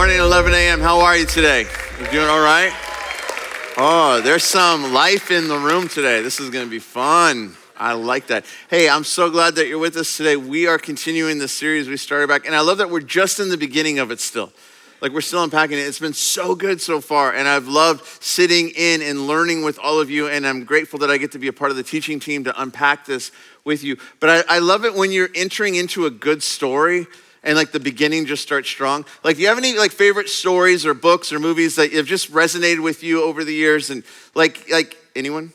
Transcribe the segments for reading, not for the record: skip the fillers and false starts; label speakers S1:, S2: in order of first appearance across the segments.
S1: morning, 11 a.m. How are you today? You doing all right? Oh, there's some life in the room today. This is going to be fun. I like that. Hey, I'm so glad that you're with us today. We are continuing the series we started back, and I love that we're just in the beginning of it still. Like we're still unpacking it. It's been so good so far, and I've loved sitting in and learning with all of you, and I'm grateful that I get to be a part of the teaching team to unpack this with you. But I love it when you're entering into a good story and like the beginning just starts strong. Like, do you have any like favorite stories or books or movies that have just resonated with you over the years? And like anyone?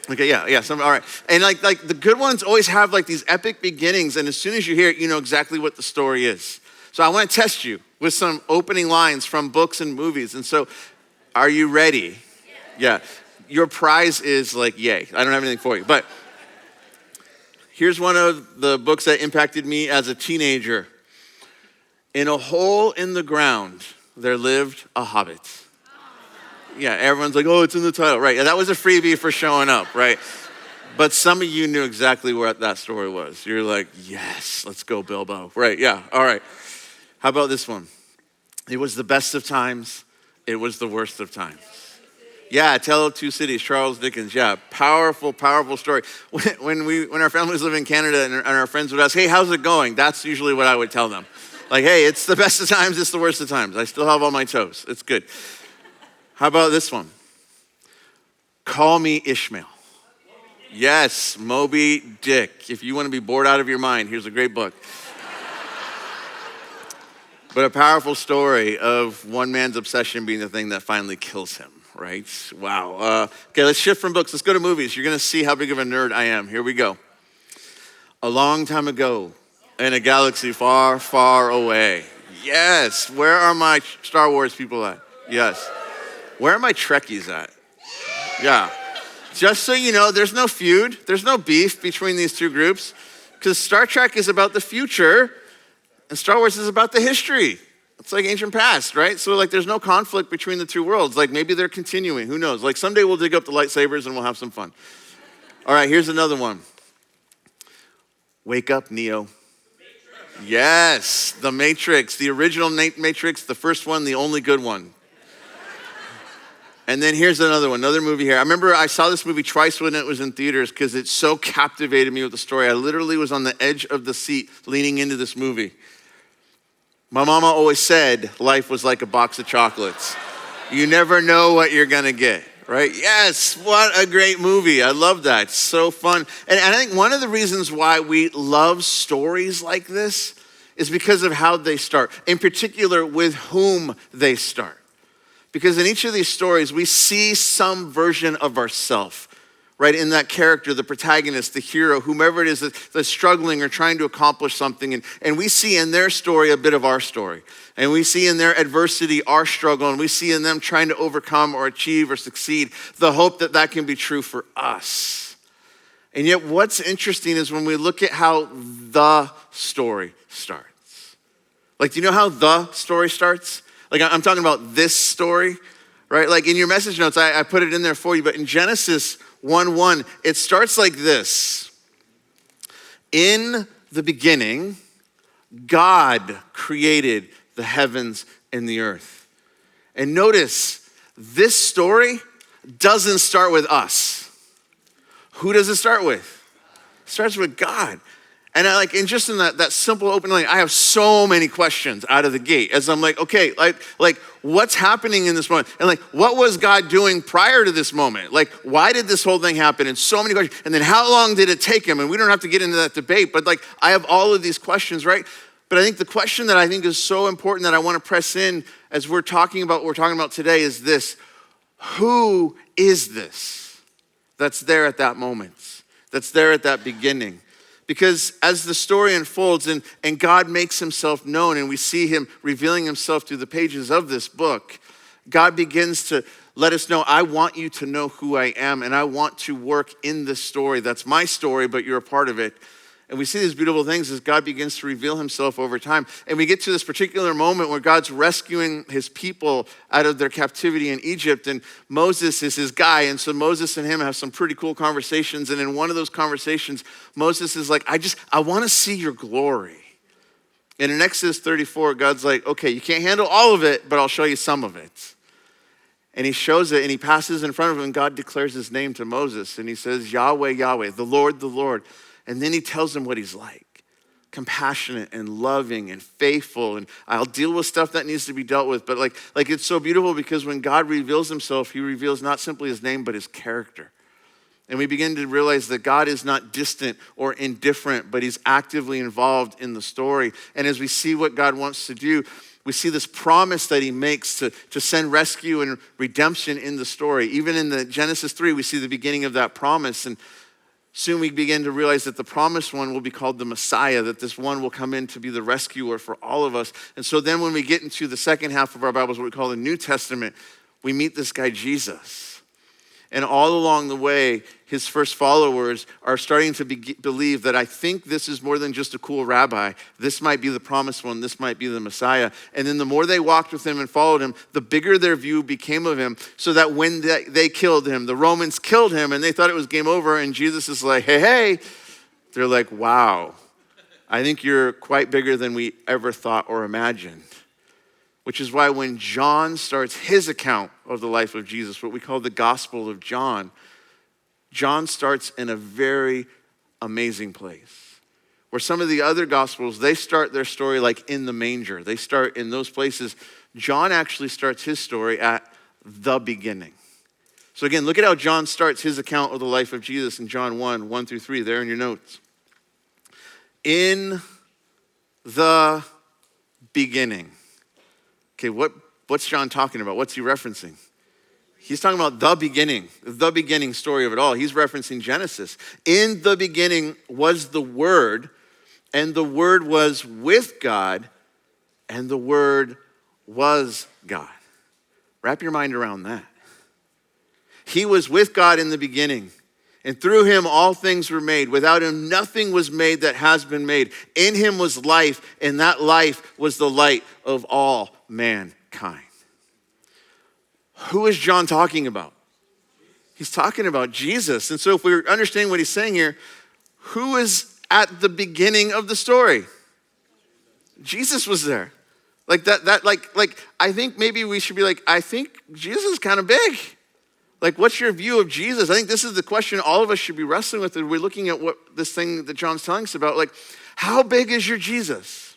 S1: Okay, yeah, some, all right. And like the good ones always have like these epic beginnings, and as soon as you hear it, you know exactly what the story is. So I want to test you with some opening lines from books and movies. And so, are you ready? Yeah. Your prize is like, yay. I don't have anything for you, but here's one of the books that impacted me as a teenager. In a hole in the ground, there lived a hobbit. Yeah, everyone's like, oh, it's in the title. Right, yeah, that was a freebie for showing up, right? But some of you knew exactly what that story was. You're like, yes, let's go Bilbo. Right, yeah, all right. How about this one? It was the best of times. It was the worst of times. Yeah, Tale of Two Cities, Charles Dickens. Yeah, powerful, powerful story. When our family was living in Canada and our friends would ask, hey, how's it going? That's usually what I would tell them. Like, hey, it's the best of times, it's the worst of times. I still have all my toes. It's good. How about this one? Call Me Ishmael. Yes, Moby Dick. If you want to be bored out of your mind, here's a great book. But a powerful story of one man's obsession being the thing that finally kills him, right? Wow. Okay, let's shift from books. Let's go to movies. You're going to see how big of a nerd I am. Here we go. A long time ago, in a galaxy far, far away. Yes. Where are my Star Wars people at? Yes. Where are my Trekkies at? Yeah. Just so you know, there's no feud. There's no beef between these two groups because Star Trek is about the future and Star Wars is about the history. It's like ancient past, right? So like there's no conflict between the two worlds. Like maybe they're continuing. Who knows? Like someday we'll dig up the lightsabers and we'll have some fun. All right, here's another one. Wake up, Neo. Yes, The Matrix, the original Matrix, the first one, the only good one. And then here's another one, another movie here. I remember I saw this movie twice when it was in theaters because it so captivated me with the story. I literally was on the edge of the seat leaning into this movie. My mama always said life was like a box of chocolates. You never know what you're gonna get, right? Yes, what a great movie. I love that, it's so fun. And I think one of the reasons why we love stories like this is because of how they start, in particular with whom they start. Because in each of these stories, we see some version of ourselves, right? In that character, the protagonist, the hero, whomever it is that's struggling or trying to accomplish something. And we see in their story a bit of our story. And we see in their adversity our struggle. And we see in them trying to overcome or achieve or succeed the hope that that can be true for us. And yet what's interesting is when we look at how the story starts. Like, do you know how the story starts? Like I'm talking about this story, right? Like in your message notes, I put it in there for you, but in Genesis 1:1, it starts like this. In the beginning, God created the heavens and the earth. And notice, this story doesn't start with us. Who does it start with? It starts with God. And in that simple open line, I have so many questions out of the gate as I'm like, okay, like what's happening in this moment? And like, what was God doing prior to this moment? Like, why did this whole thing happen? And so many questions. And then how long did it take him? And we don't have to get into that debate, but like, I have all of these questions, right? But I think the question that I think is so important that I want to press in as we're talking about what we're talking about today is this. Who is this that's there at that moment? That's there at that beginning? Because as the story unfolds and God makes himself known and we see him revealing himself through the pages of this book, God begins to let us know, I want you to know who I am and I want to work in this story. That's my story, but you're a part of it. And we see these beautiful things as God begins to reveal himself over time. And we get to this particular moment where God's rescuing his people out of their captivity in Egypt. And Moses is his guy. And so Moses and him have some pretty cool conversations. And in one of those conversations, Moses is like, I want to see your glory. And in Exodus 34, God's like, okay, you can't handle all of it, but I'll show you some of it. And he shows it, and he passes in front of him, and God declares his name to Moses. And he says, Yahweh, Yahweh, the Lord, the Lord. And then he tells him what he's like. Compassionate and loving and faithful. And I'll deal with stuff that needs to be dealt with. But like it's so beautiful because when God reveals himself, he reveals not simply his name, but his character. And we begin to realize that God is not distant or indifferent, but he's actively involved in the story. And as we see what God wants to do, we see this promise that he makes to send rescue and redemption in the story. Even in the Genesis 3, we see the beginning of that promise. And soon we begin to realize that the promised one will be called the Messiah, that this one will come in to be the rescuer for all of us. And so then when we get into the second half of our Bibles, what we call the New Testament, we meet this guy Jesus. And all along the way, his first followers are starting to believe that I think this is more than just a cool rabbi. This might be the promised one. This might be the Messiah. And then the more they walked with him and followed him, the bigger their view became of him, so that when they killed him, the Romans killed him, and they thought it was game over. And Jesus is like, hey. They're like, wow, I think you're quite bigger than we ever thought or imagined. Which is why when John starts his account of the life of Jesus, what we call the Gospel of John, John starts in a very amazing place. Where some of the other Gospels, they start their story like in the manger. They start in those places. John actually starts his story at the beginning. So again, look at how John starts his account of the life of Jesus in John 1 through 3, there in your notes. In the beginning. Okay, what's John talking about? What's he referencing? He's talking about the beginning story of it all. He's referencing Genesis. In the beginning was the Word, and the Word was with God, and the Word was God. Wrap your mind around that. He was with God in the beginning, and through him all things were made. Without him nothing was made that has been made. In him was life, and that life was the light of all mankind. Who is John talking about? He's talking about Jesus. And so if we're understanding what he's saying here, who is at the beginning of the story? Jesus was there. Like I think maybe we should be like, I think Jesus is kind of big. Like, what's your view of Jesus? I think this is the question all of us should be wrestling with. We're looking at what this thing that John's telling us about. Like, how big is your Jesus?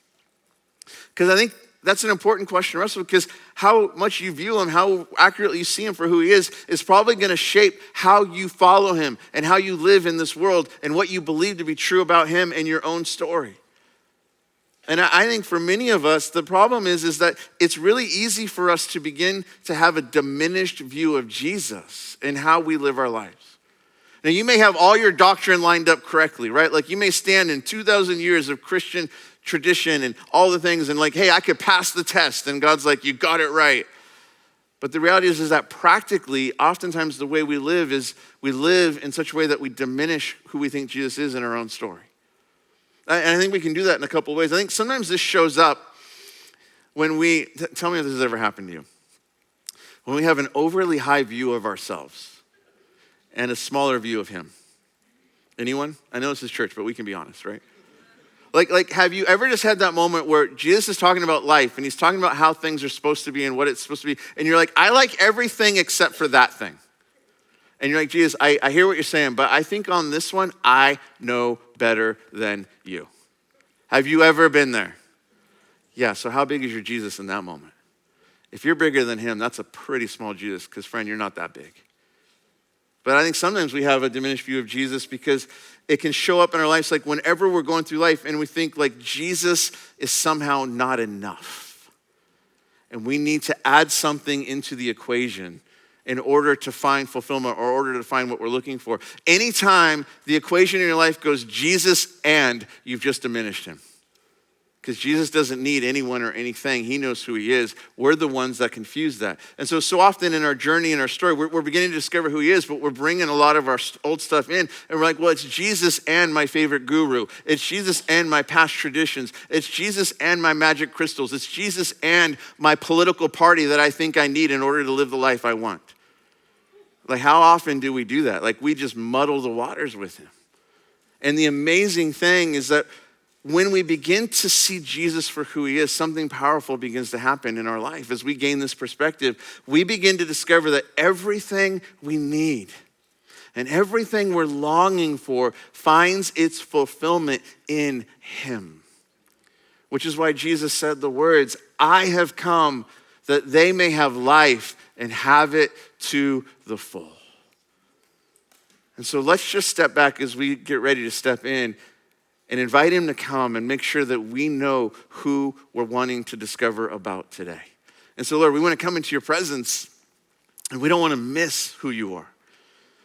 S1: Because I think that's an important question to wrestle with, because how much you view him, how accurately you see him for who he is probably going to shape how you follow him and how you live in this world and what you believe to be true about him and your own story. And I think for many of us, the problem is that it's really easy for us to begin to have a diminished view of Jesus and how we live our lives. Now, you may have all your doctrine lined up correctly, right? Like, you may stand in 2,000 years of Christian tradition and all the things and like, hey, I could pass the test. And God's like, you got it right. But the reality is that practically, oftentimes the way we live is we live in such a way that we diminish who we think Jesus is in our own story. And I think we can do that in a couple of ways. I think sometimes this shows up when tell me if this has ever happened to you. When we have an overly high view of ourselves and a smaller view of him. Anyone? I know this is church, but we can be honest, right? Like, have you ever just had that moment where Jesus is talking about life and he's talking about how things are supposed to be and what it's supposed to be, and you're like, I like everything except for that thing. And you're like, Jesus, I hear what you're saying, but I think on this one, I know better than you. Have you ever been there? Yeah, so how big is your Jesus in that moment? If you're bigger than him, that's a pretty small Jesus, because friend, you're not that big. But I think sometimes we have a diminished view of Jesus because it can show up in our lives like whenever we're going through life and we think like Jesus is somehow not enough. And we need to add something into the equation in order to find fulfillment or order to find what we're looking for. Anytime the equation in your life goes Jesus and, you've just diminished him. Because Jesus doesn't need anyone or anything. He knows who he is. We're the ones that confuse that. And so often in our journey, in our story, we're beginning to discover who he is, but we're bringing a lot of our old stuff in. And we're like, well, it's Jesus and my favorite guru. It's Jesus and my past traditions. It's Jesus and my magic crystals. It's Jesus and my political party that I think I need in order to live the life I want. Like, how often do we do that? Like, we just muddle the waters with him. And the amazing thing is that when we begin to see Jesus for who he is, something powerful begins to happen in our life. As we gain this perspective, we begin to discover that everything we need and everything we're longing for finds its fulfillment in him. Which is why Jesus said the words, I have come that they may have life and have it to the full. And so let's just step back as we get ready to step in and invite him to come and make sure that we know who we're wanting to discover about today. And so, Lord, we want to come into your presence, and we don't want to miss who you are.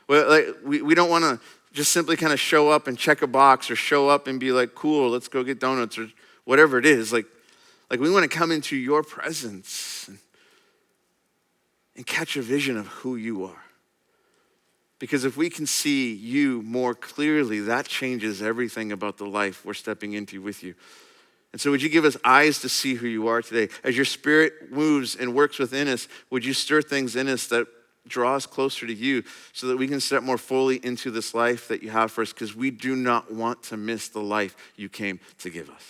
S1: We don't want to just simply kind of show up and check a box or show up and be like, cool, let's go get donuts or whatever it is. Like we want to come into your presence and catch a vision of who you are. Because if we can see you more clearly, that changes everything about the life we're stepping into with you. And so would you give us eyes to see who you are today? As your spirit moves and works within us, would you stir things in us that draw us closer to you so that we can step more fully into this life that you have for us? Because we do not want to miss the life you came to give us.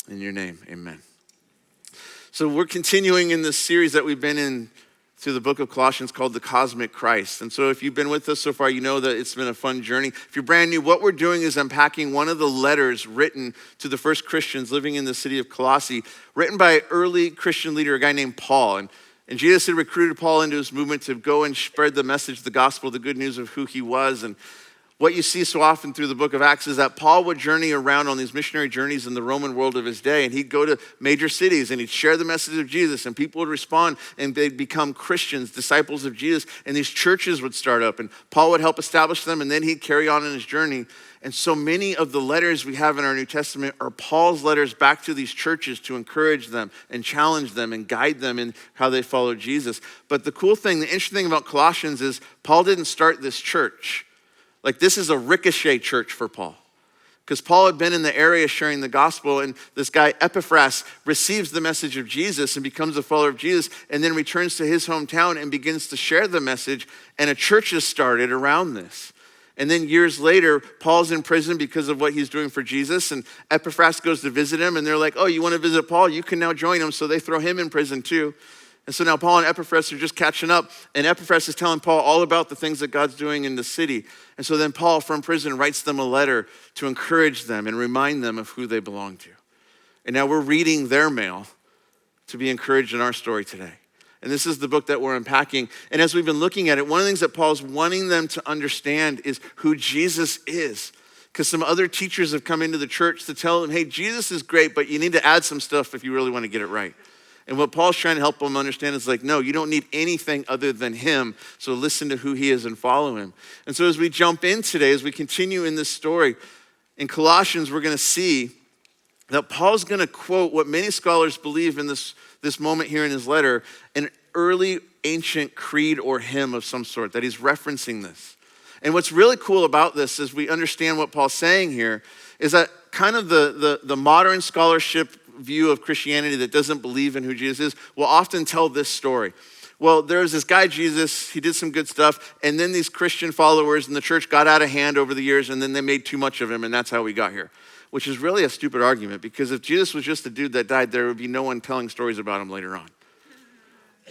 S1: In your name, amen. So we're continuing in this series that we've been in through the book of Colossians called The Cosmic Christ. And so if you've been with us so far, you know that it's been a fun journey. If you're brand new, what we're doing is unpacking one of the letters written to the first Christians living in the city of Colossae, written by an early Christian leader, a guy named Paul. And Jesus had recruited Paul into his movement to go and spread the message, the gospel, the good news of who he was. And what you see so often through the book of Acts is that Paul would journey around on these missionary journeys in the Roman world of his day, and he'd go to major cities and he'd share the message of Jesus, and people would respond and they'd become Christians, disciples of Jesus, and these churches would start up, and Paul would help establish them, and then he'd carry on in his journey. And so many of the letters we have in our New Testament are Paul's letters back to these churches to encourage them and challenge them and guide them in how they follow Jesus. But the cool thing, the interesting thing about Colossians is Paul didn't start this church. Like, this is a ricochet church for Paul. Because Paul had been in the area sharing the gospel, and this guy Epaphras receives the message of Jesus and becomes a follower of Jesus, and then returns to his hometown and begins to share the message, and a church is started around this. And then years later, Paul's in prison because of what he's doing for Jesus, and Epaphras goes to visit him, and they're like, oh, you want to visit Paul? You can now join him. So they throw him in prison too. And so now Paul and Epaphras are just catching up, and Epaphras is telling Paul all about the things that God's doing in the city. And so then Paul from prison writes them a letter to encourage them and remind them of who they belong to. And now we're reading their mail to be encouraged in our story today. And this is the book that we're unpacking. And as we've been looking at it, one of the things that Paul's wanting them to understand is who Jesus is. Because some other teachers have come into the church to tell them, hey, Jesus is great, but you need to add some stuff if you really want to get it right. And what Paul's trying to help them understand is like, no, you don't need anything other than him. So listen to who he is and follow him. And so as we jump in today, as we continue in this story, in Colossians, we're going to see that Paul's going to quote what many scholars believe in this moment here in his letter, an early ancient creed or hymn of some sort, that he's referencing this. And what's really cool about this as we understand what Paul's saying here is that kind of the modern scholarship view of Christianity that doesn't believe in who Jesus is will often tell this story. Well, there's this guy, Jesus, he did some good stuff, and then these Christian followers in the church got out of hand over the years, and then they made too much of him, and that's how we got here. Which is really a stupid argument, because if Jesus was just a dude that died, there would be no one telling stories about him later on.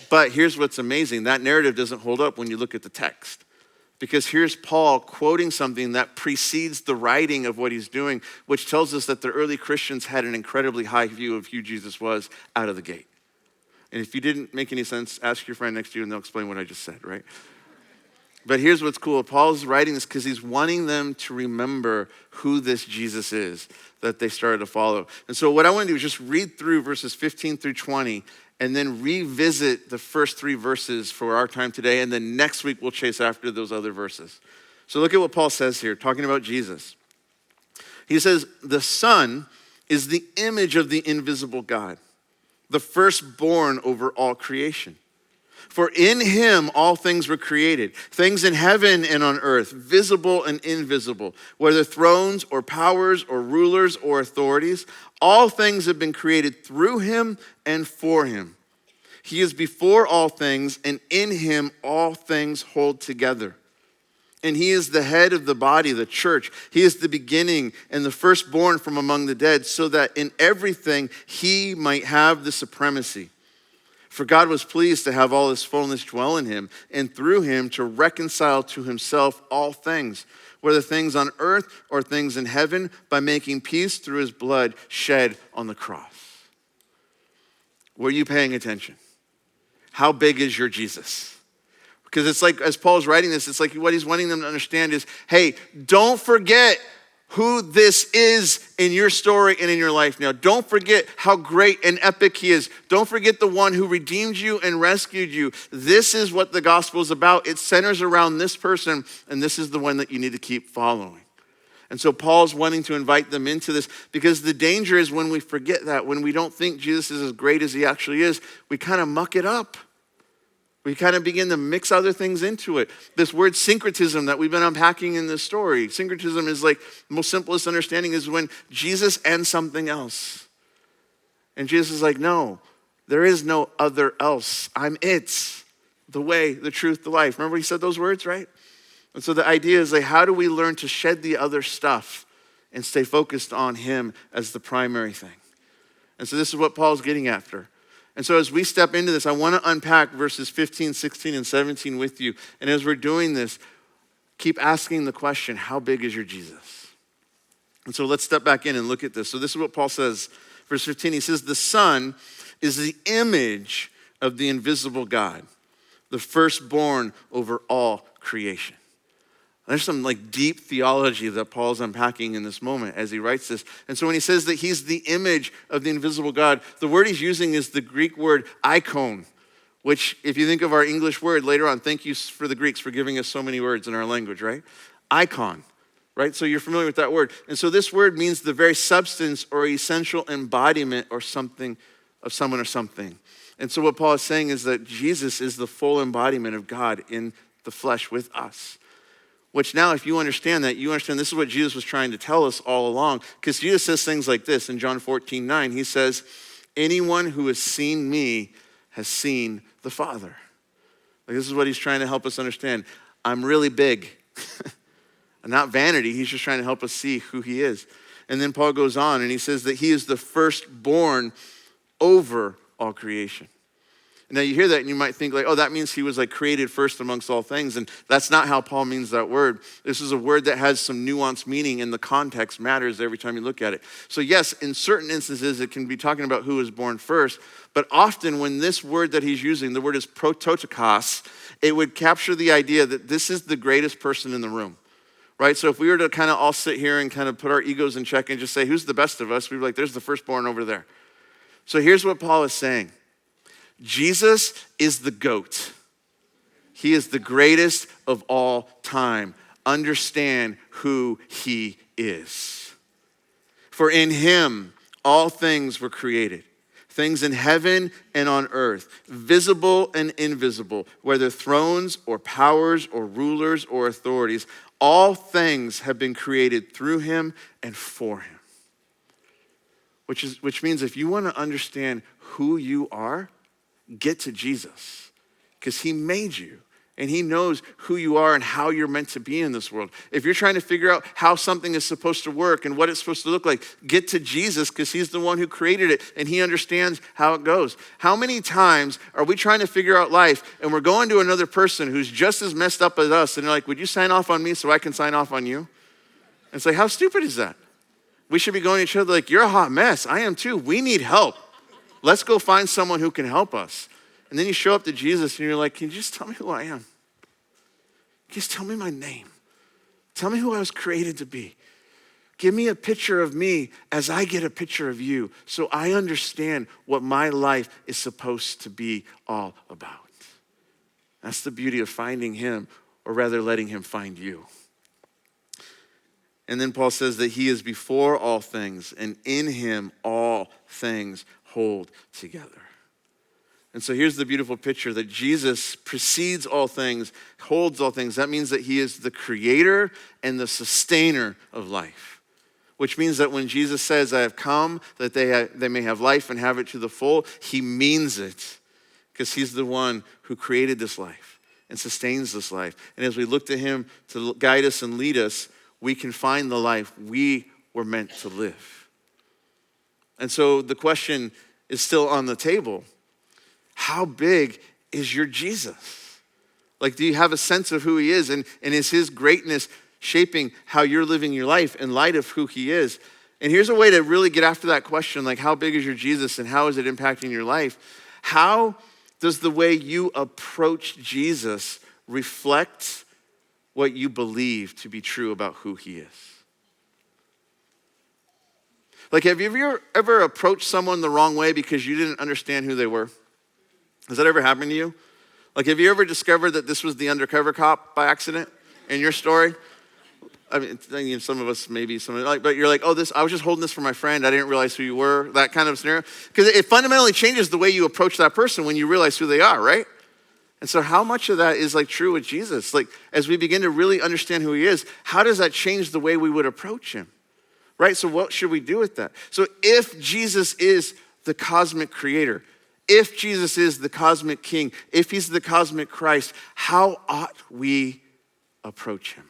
S1: But here's what's amazing. That narrative doesn't hold up when you look at the text. Because here's Paul quoting something that precedes the writing of what he's doing, which tells us that the early Christians had an incredibly high view of who Jesus was out of the gate. And if you didn't make any sense, ask your friend next to you and they'll explain what I just said, right? But here's what's cool. Paul's writing this because he's wanting them to remember who this Jesus is that they started to follow. And so what I want to do is just read through verses 15 through 20 and then revisit the first 3 verses for our time today. And then next week we'll chase after those other verses. So look at what Paul says here, talking about Jesus. He says, the Son is the image of the invisible God, the firstborn over all creation. For in him all things were created, things in heaven and on earth, visible and invisible, whether thrones or powers or rulers or authorities, all things have been created through him and for him. He is before all things, and in him all things hold together. And he is the head of the body, the church. He is the beginning and the firstborn from among the dead, so that in everything he might have the supremacy. For God was pleased to have all his fullness dwell in him, and through him to reconcile to himself all things, whether things on earth or things in heaven, by making peace through his blood shed on the cross. Were you paying attention? How big is your Jesus? Because it's like, as Paul's writing this, it's like what he's wanting them to understand is, hey, don't forget who this is in your story and in your life now. Don't forget how great and epic he is. Don't forget the one who redeemed you and rescued you. This is what the gospel is about. It centers around this person, and this is the one that you need to keep following. And so Paul's wanting to invite them into this, because the danger is when we forget that, when we don't think Jesus is as great as he actually is, we kind of muck it up. We kind of begin to mix other things into it. This word syncretism that we've been unpacking in this story. Syncretism is like, the most simplest understanding is when Jesus and something else. And Jesus is like, no, there is no other else. I'm it. The way, the truth, the life. Remember he said those words, right? And so the idea is like, how do we learn to shed the other stuff and stay focused on him as the primary thing? And so this is what Paul's getting after. And so as we step into this, I want to unpack verses 15, 16, and 17 with you. And as we're doing this, keep asking the question, how big is your Jesus? And so let's step back in and look at this. So this is what Paul says. Verse 15, he says, the Son is the image of the invisible God, the firstborn over all creation. There's some like deep theology that Paul's unpacking in this moment as he writes this. And so when he says that he's the image of the invisible God, the word he's using is the Greek word icon, which if you think of our English word later on, thank you for the Greeks for giving us so many words in our language, right? Icon, right? So you're familiar with that word. And so this word means the very substance or essential embodiment or something of someone or something. And so what Paul is saying is that Jesus is the full embodiment of God in the flesh with us. Which now, if you understand that, you understand this is what Jesus was trying to tell us all along. Because Jesus says things like this in John 14:9. He says, anyone who has seen me has seen the Father. Like this is what he's trying to help us understand. I'm really big. Not vanity. He's just trying to help us see who he is. And then Paul goes on and he says that he is the firstborn over all creation. Now you hear that and you might think like, oh, that means he was like created first amongst all things. And that's not how Paul means that word. This is a word that has some nuanced meaning and the context matters every time you look at it. So yes, in certain instances, it can be talking about who was born first. But often when this word that he's using, the word is prototokos, it would capture the idea that this is the greatest person in the room. Right? So if we were to kind of all sit here and kind of put our egos in check and just say, who's the best of us? We'd be like, there's the firstborn over there. So here's what Paul is saying. Jesus is the GOAT. He is the greatest of all time. Understand who he is. For in him, all things were created. Things in heaven and on earth, visible and invisible, whether thrones or powers or rulers or authorities, all things have been created through him and for him. Which means if you want to understand who you are, get to Jesus, because he made you and he knows who you are and how you're meant to be in this world. If you're trying to figure out how something is supposed to work and what it's supposed to look like, get to Jesus, because he's the one who created it and he understands how it goes. How many times are we trying to figure out life and we're going to another person who's just as messed up as us and they're like, would you sign off on me so I can sign off on you? And it's like, how stupid is that? We should be going to each other like, you're a hot mess. I am too. We need help. Let's go find someone who can help us. And then you show up to Jesus and you're like, can you just tell me who I am? Just tell me my name. Tell me who I was created to be. Give me a picture of me as I get a picture of you so I understand what my life is supposed to be all about. That's the beauty of finding him, or rather letting him find you. And then Paul says that he is before all things, and in him all things hold together. And so here's the beautiful picture that Jesus precedes all things, holds all things. That means that he is the creator and the sustainer of life, which means that when Jesus says, I have come that they may have life and have it to the full, he means it, because he's the one who created this life. and sustains this life. And as we look to him to guide us and lead us, we can find the life we were meant to live. And so the question is still on the table. How big is your Jesus? Like, do you have a sense of who he is? And is his greatness shaping how you're living your life in light of who he is? And here's a way to really get after that question, like, how big is your Jesus and how is it impacting your life? How does the way you approach Jesus reflect what you believe to be true about who he is? Like, have you ever approached someone the wrong way because you didn't understand who they were? Has that ever happened to you? Like, have you ever discovered that this was the undercover cop by accident in your story? I mean, some of us maybe, but you're like, I was just holding this for my friend. I didn't realize who you were, that kind of scenario. Because it fundamentally changes the way you approach that person when you realize who they are, right? And so how much of that is like true with Jesus? Like, as we begin to really understand who he is, how does that change the way we would approach him? Right? So what should we do with that? So if Jesus is the cosmic creator, if Jesus is the cosmic king, if he's the cosmic Christ, how ought we approach him?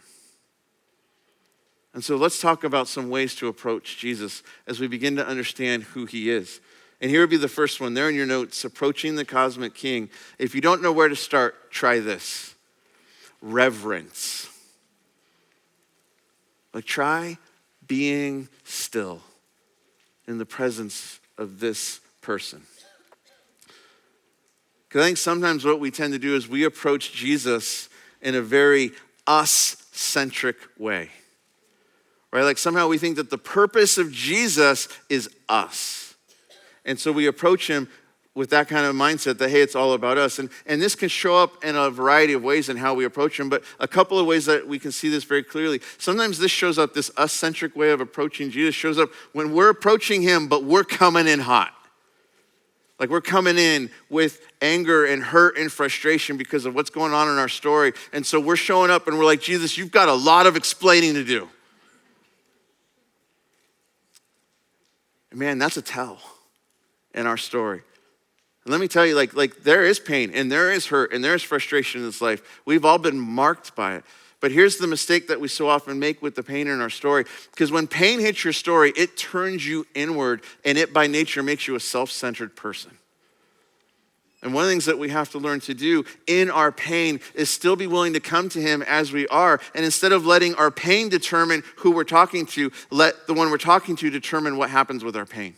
S1: And so let's talk about some ways to approach Jesus as we begin to understand who he is. And here would be the first one there in your notes, approaching the cosmic king. If you don't know where to start, try this. Reverence. Like, try being still in the presence of this person. Because I think sometimes what we tend to do is we approach Jesus in a very us-centric way. Right? Like, somehow we think that the purpose of Jesus is us. And so we approach him with that kind of mindset that, hey, it's all about us. And this can show up in a variety of ways in how we approach him, but a couple of ways that we can see this very clearly. Sometimes this shows up, this us-centric way of approaching Jesus shows up when we're approaching him, but we're coming in hot. Like, we're coming in with anger and hurt and frustration because of what's going on in our story. And so we're showing up and we're like, Jesus, you've got a lot of explaining to do. And man, that's a tell in our story. And let me tell you, like there is pain and there is hurt and there is frustration in this life. We've all been marked by it. But here's the mistake that we so often make with the pain in our story. Because when pain hits your story, it turns you inward, and it by nature makes you a self-centered person. And one of the things that we have to learn to do in our pain is still be willing to come to him as we are. And instead of letting our pain determine who we're talking to, let the one we're talking to determine what happens with our pain.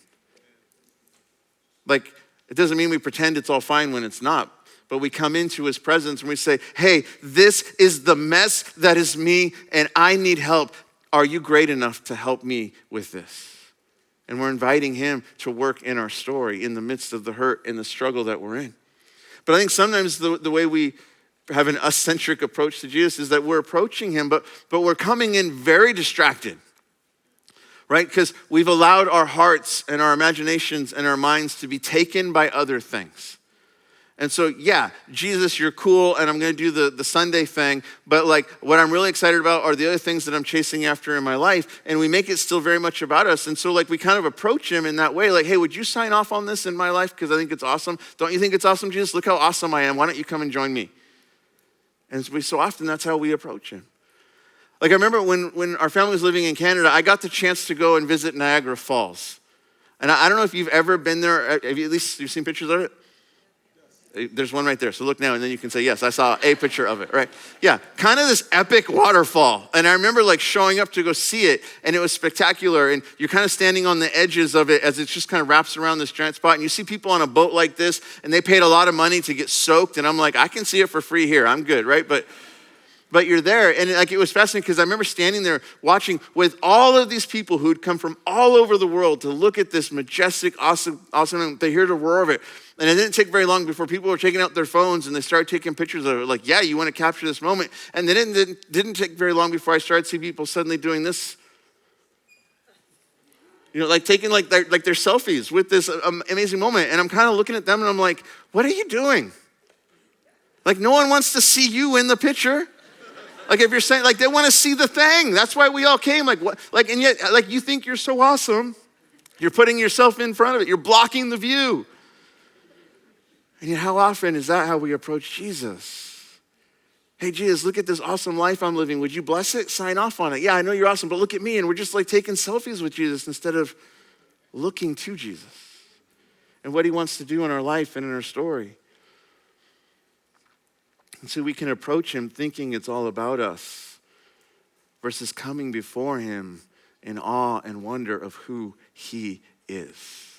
S1: Like, it doesn't mean we pretend it's all fine when it's not. But we come into his presence and we say, hey, this is the mess that is me and I need help. Are you great enough to help me with this? And we're inviting him to work in our story in the midst of the hurt and the struggle that we're in. But I think sometimes the way we have an us-centric approach to Jesus is that we're approaching him, but we're coming in very distracted. Right? Because we've allowed our hearts and our imaginations and our minds to be taken by other things. And so, yeah, Jesus, you're cool, and I'm going to do the Sunday thing, but like what I'm really excited about are the other things that I'm chasing after in my life, and we make it still very much about us. And so like we kind of approach him in that way, like, hey, would you sign off on this in my life? Because I think it's awesome. Don't you think it's awesome, Jesus? Look how awesome I am. Why don't you come and join me? And so often that's how we approach him. Like, I remember when our family was living in Canada, I got the chance to go and visit Niagara Falls. And I don't know if you've ever been there. Have you you've seen pictures of it? There's one right there. So look now, and then you can say, yes, I saw a picture of it, right? Yeah, kind of this epic waterfall. And I remember like showing up to go see it, and it was spectacular. And you're kind of standing on the edges of it as it just kind of wraps around this giant spot. And you see people on a boat like this, and they paid a lot of money to get soaked. And I'm like, I can see it for free here. I'm good, right? But you're there, and like it was fascinating because I remember standing there watching with all of these people who'd come from all over the world to look at this majestic, awesome, and they hear the roar of it. And it didn't take very long before people were taking out their phones and they started taking pictures of it. Like, yeah, you want to capture this moment. And then it didn't take very long before I started seeing people suddenly doing this. You know, like taking like their selfies with this amazing moment. And I'm kind of looking at them and I'm like, what are you doing? Like, no one wants to see you in the picture. Like, if you're saying, like, they want to see the thing. That's why we all came. Like, what? Like, and yet, like, you think you're so awesome. You're putting yourself in front of it. You're blocking the view. And yet, how often is that how we approach Jesus? Hey, Jesus, look at this awesome life I'm living. Would you bless it? Sign off on it. Yeah, I know you're awesome, but look at me. And we're just like taking selfies with Jesus instead of looking to Jesus and what he wants to do in our life and in our story. And so we can approach him thinking it's all about us versus coming before him in awe and wonder of who he is.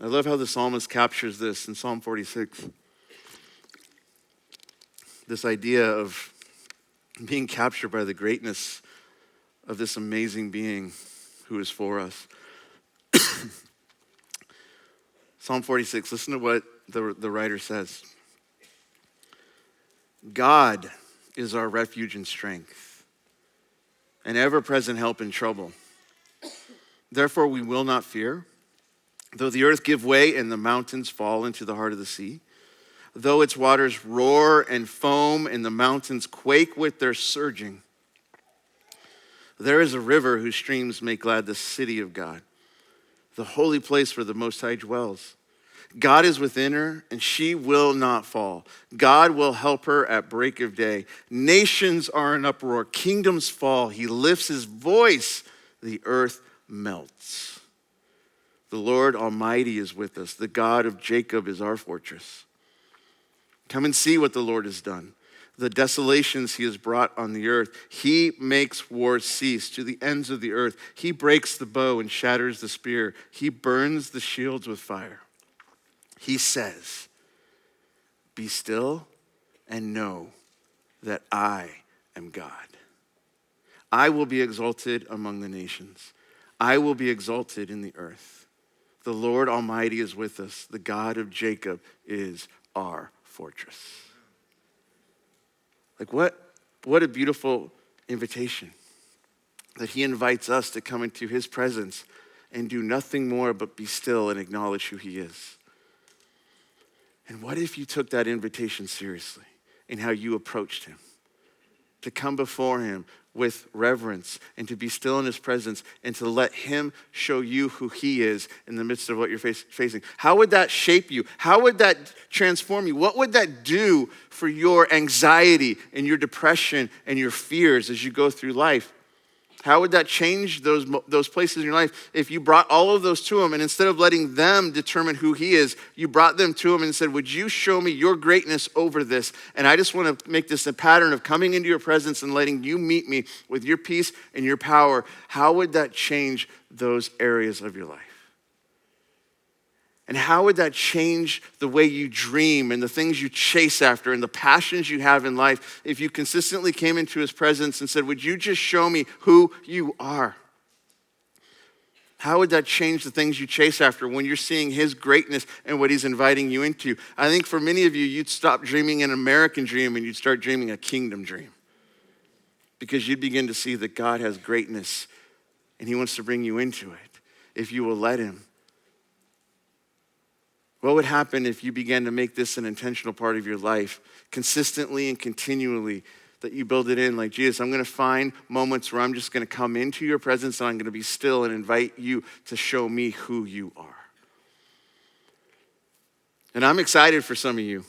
S1: I love how the psalmist captures this in Psalm 46. This idea of being captured by the greatness of this amazing being who is for us. Psalm 46, listen to what the writer says. God is our refuge and strength, an ever-present help in trouble. Therefore we will not fear, though the earth give way and the mountains fall into the heart of the sea, though its waters roar and foam and the mountains quake with their surging. There is a river whose streams make glad the city of God, the holy place where the Most High dwells. God is within her, and she will not fall. God will help her at break of day. Nations are in uproar. Kingdoms fall. He lifts his voice. The earth melts. The Lord Almighty is with us. The God of Jacob is our fortress. Come and see what the Lord has done, the desolations he has brought on the earth. He makes war cease to the ends of the earth. He breaks the bow and shatters the spear. He burns the shields with fire. He says, be still and know that I am God. I will be exalted among the nations. I will be exalted in the earth. The Lord Almighty is with us. The God of Jacob is our fortress. Like what a beautiful invitation that he invites us to come into his presence and do nothing more but be still and acknowledge who he is. And what if you took that invitation seriously in how you approached him? To come before him with reverence and to be still in his presence and to let him show you who he is in the midst of what you're facing. How would that shape you? How would that transform you? What would that do for your anxiety and your depression and your fears as you go through life? How would that change those places in your life if you brought all of those to him and instead of letting them determine who he is, you brought them to him and said, would you show me your greatness over this? And I just want to make this a pattern of coming into your presence and letting you meet me with your peace and your power. How would that change those areas of your life? And how would that change the way you dream and the things you chase after and the passions you have in life if you consistently came into his presence and said, would you just show me who you are? How would that change the things you chase after when you're seeing his greatness and what he's inviting you into? I think for many of you, you'd stop dreaming an American dream and you'd start dreaming a kingdom dream because you'd begin to see that God has greatness and he wants to bring you into it if you will let him. What would happen if you began to make this an intentional part of your life, consistently and continually, that you build it in like, Jesus, I'm going to find moments where I'm just going to come into your presence and I'm going to be still and invite you to show me who you are. And I'm excited for some of you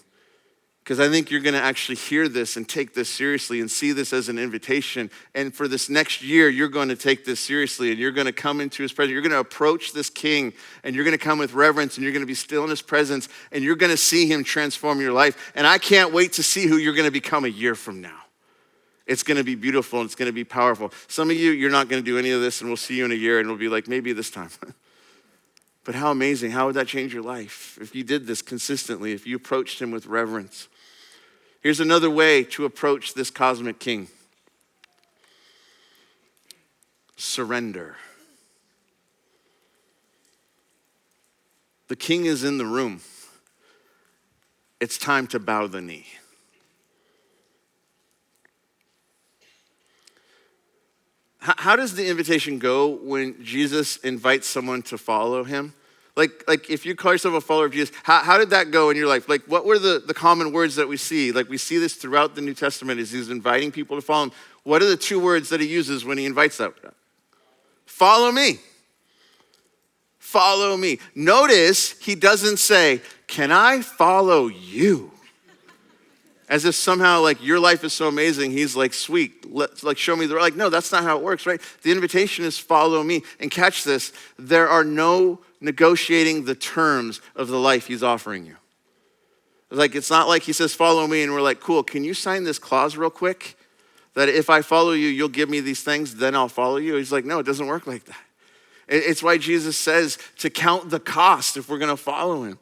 S1: because I think you're going to actually hear this and take this seriously and see this as an invitation. And for this next year, you're going to take this seriously and you're going to come into his presence. You're going to approach this king and you're going to come with reverence and you're going to be still in his presence and you're going to see him transform your life. And I can't wait to see who you're going to become a year from now. It's going to be beautiful and it's going to be powerful. Some of you, you're not going to do any of this and we'll see you in a year and we'll be like, maybe this time. But how amazing. How would that change your life if you did this consistently, if you approached him with reverence? Here's another way to approach this cosmic king. Surrender. The king is in the room. It's time to bow the knee. How does the invitation go when Jesus invites someone to follow him? Like if you call yourself a follower of Jesus, how did that go in your life? Like what were the common words that we see? Like we see this throughout the New Testament as he's inviting people to follow him. What are the two words that he uses when he invites them? Follow me. Follow me. Notice he doesn't say, can I follow you? As if somehow like your life is so amazing, he's like, sweet, like show me the, like, no, that's not how it works, right? The invitation is follow me. And catch this, there are no negotiating the terms of the life he's offering you. Like, it's not like he says, follow me, and we're like, cool, can you sign this clause real quick? That if I follow you, you'll give me these things, then I'll follow you. He's like, no, it doesn't work like that. It's why Jesus says to count the cost if we're gonna follow him.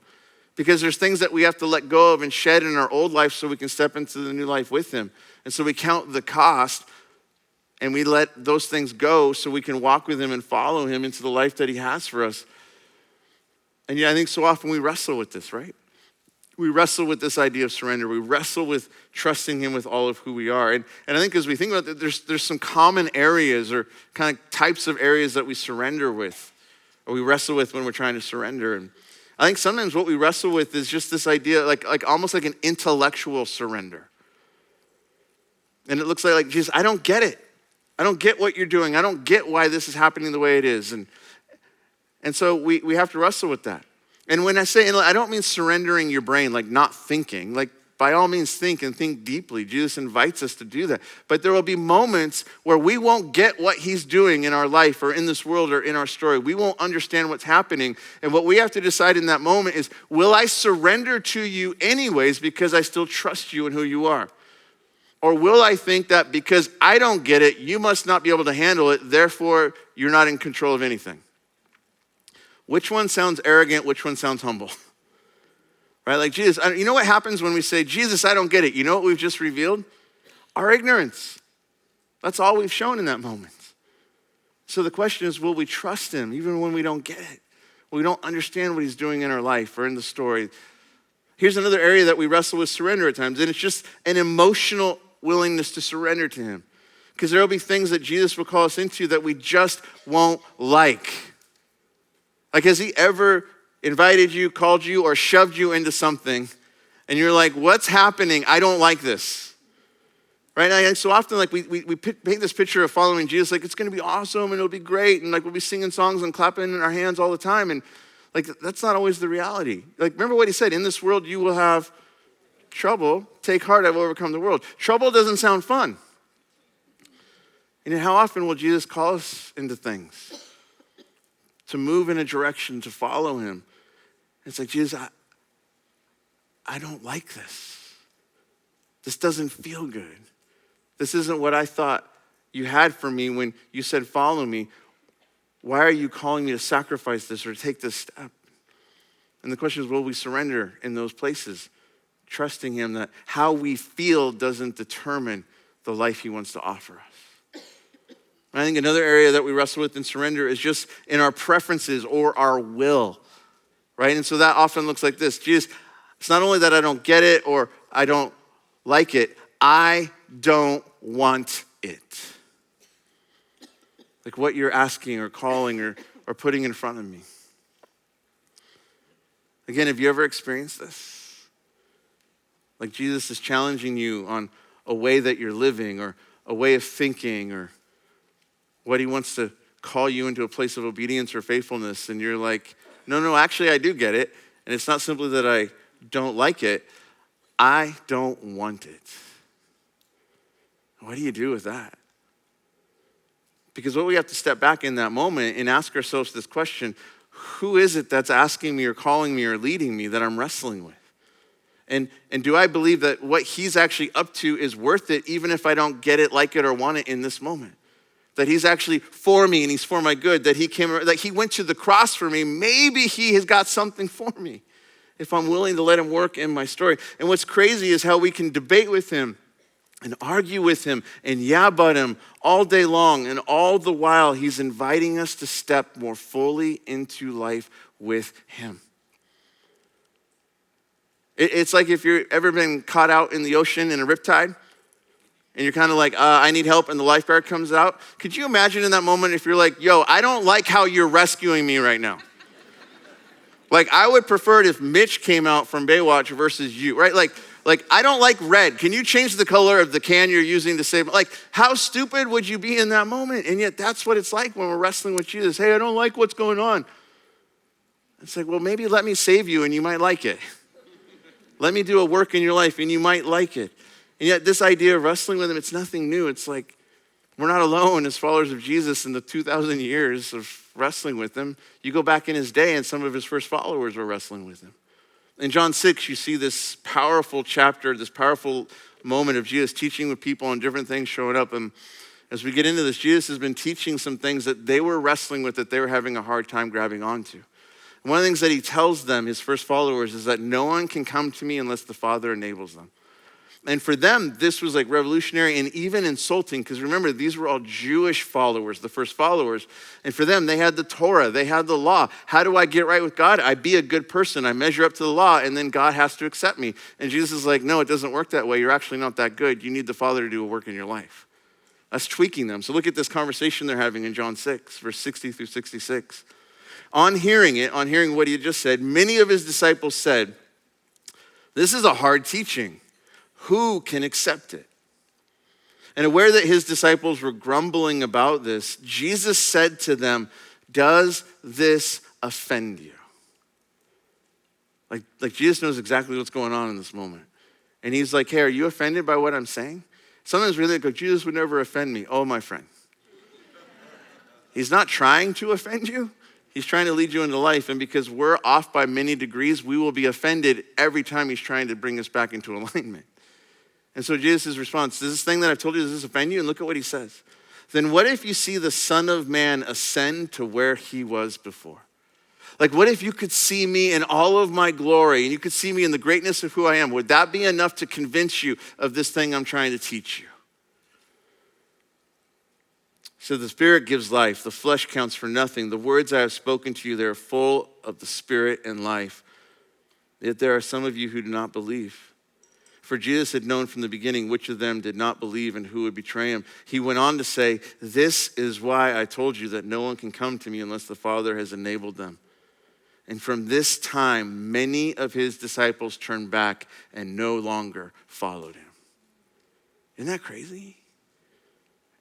S1: Because there's things that we have to let go of and shed in our old life so we can step into the new life with him. And so we count the cost and we let those things go so we can walk with him and follow him into the life that he has for us. And yeah, I think so often we wrestle with this, right? We wrestle with this idea of surrender. We wrestle with trusting him with all of who we are. And I think as we think about it, there's some common areas or kind of types of areas that we surrender with, or we wrestle with when we're trying to surrender. And I think sometimes what we wrestle with is just this idea, like almost like an intellectual surrender. And it looks like Jesus, I don't get it. I don't get what you're doing. I don't get why this is happening the way it is. And so we have to wrestle with that. And when I say, and I don't mean surrendering your brain, like not thinking, like by all means think and think deeply. Jesus invites us to do that. But there will be moments where we won't get what he's doing in our life or in this world or in our story. We won't understand what's happening. And what we have to decide in that moment is, will I surrender to you anyways because I still trust you and who you are? Or will I think that because I don't get it, you must not be able to handle it, therefore you're not in control of anything? Which one sounds arrogant? Which one sounds humble? Right? Like, Jesus, you know what happens when we say, Jesus, I don't get it. You know what we've just revealed? Our ignorance. That's all we've shown in that moment. So the question is, will we trust him even when we don't get it? When we don't understand what he's doing in our life or in the story? Here's another area that we wrestle with surrender at times, and it's just an emotional willingness to surrender to him. Because there will be things that Jesus will call us into that we just won't like. Like, has he ever invited you, called you, or shoved you into something, and you're like, what's happening? I don't like this. Right? And so often, like, we paint this picture of following Jesus, like, it's gonna be awesome, and it'll be great, and like, we'll be singing songs and clapping in our hands all the time, and like, that's not always the reality. Like, remember what he said, in this world you will have trouble. Take heart, I've overcome the world. Trouble doesn't sound fun. And how often will Jesus call us into things? To move in a direction, to follow him. It's like, Jesus, I don't like this. This doesn't feel good. This isn't what I thought you had for me when you said, follow me. Why are you calling me to sacrifice this or take this step? And the question is, will we surrender in those places? Trusting him that how we feel doesn't determine the life he wants to offer us. And I think another area that we wrestle with in surrender is just in our preferences or our will, right? And so that often looks like this. Jesus, it's not only that I don't get it or I don't like it, I don't want it. Like what you're asking or calling or putting in front of me. Again, have you ever experienced this? Like Jesus is challenging you on a way that you're living or a way of thinking or what he wants to call you into a place of obedience or faithfulness. And you're like, no, actually I do get it. And it's not simply that I don't like it. I don't want it. What do you do with that? Because what we have to step back in that moment and ask ourselves this question, who is it that's asking me or calling me or leading me that I'm wrestling with? And do I believe that what he's actually up to is worth it even if I don't get it, like it, or want it in this moment? That he's actually for me and he's for my good, that he went to the cross for me. Maybe he has got something for me if I'm willing to let him work in my story. And what's crazy is how we can debate with him and argue with him and but him all day long. And all the while, he's inviting us to step more fully into life with him. It's like if you've ever been caught out in the ocean in a riptide and you're kind of like, I need help, and the lifeguard comes out. Could you imagine in that moment if you're like, yo, I don't like how you're rescuing me right now. Like, I would prefer it if Mitch came out from Baywatch versus you, right? Like, I don't like red. Can you change the color of the can you're using to save? Like, how stupid would you be in that moment? And yet that's what it's like when we're wrestling with Jesus. Hey, I don't like what's going on. It's like, well, maybe let me save you and you might like it. Let me do a work in your life and you might like it. And yet this idea of wrestling with him, it's nothing new. It's like we're not alone as followers of Jesus in the 2,000 years of wrestling with him. You go back in his day and some of his first followers were wrestling with him. In John 6, you see this powerful chapter, this powerful moment of Jesus teaching with people and different things showing up. And as we get into this, Jesus has been teaching some things that they were wrestling with, that they were having a hard time grabbing onto. And one of the things that he tells them, his first followers, is that no one can come to me unless the Father enables them. And for them, this was like revolutionary and even insulting, because remember, these were all Jewish followers, the first followers. And for them, they had the Torah, they had the law. How do I get right with God? I be a good person, I measure up to the law, and then God has to accept me. And Jesus is like, no, it doesn't work that way. You're actually not that good. You need the Father to do a work in your life. That's tweaking them. So look at this conversation they're having in John 6, verse 60 through 66. On hearing what he had just said, many of his disciples said, this is a hard teaching. Who can accept it? And aware that his disciples were grumbling about this, Jesus said to them, does this offend you? Like Jesus knows exactly what's going on in this moment. And he's like, hey, are you offended by what I'm saying? Sometimes we go, Jesus would never offend me. Oh, my friend. He's not trying to offend you. He's trying to lead you into life. And because we're off by many degrees, we will be offended every time he's trying to bring us back into alignment. And so Jesus' response, does this thing that I've told you, does this offend you? And look at what he says. Then what if you see the Son of Man ascend to where he was before? Like, what if you could see me in all of my glory and you could see me in the greatness of who I am? Would that be enough to convince you of this thing I'm trying to teach you? So the Spirit gives life. The flesh counts for nothing. The words I have spoken to you, they're full of the Spirit and life. Yet there are some of you who do not believe. For Jesus had known from the beginning which of them did not believe and who would betray him. He went on to say, this is why I told you that no one can come to me unless the Father has enabled them. And from this time, many of his disciples turned back and no longer followed him. Isn't that crazy?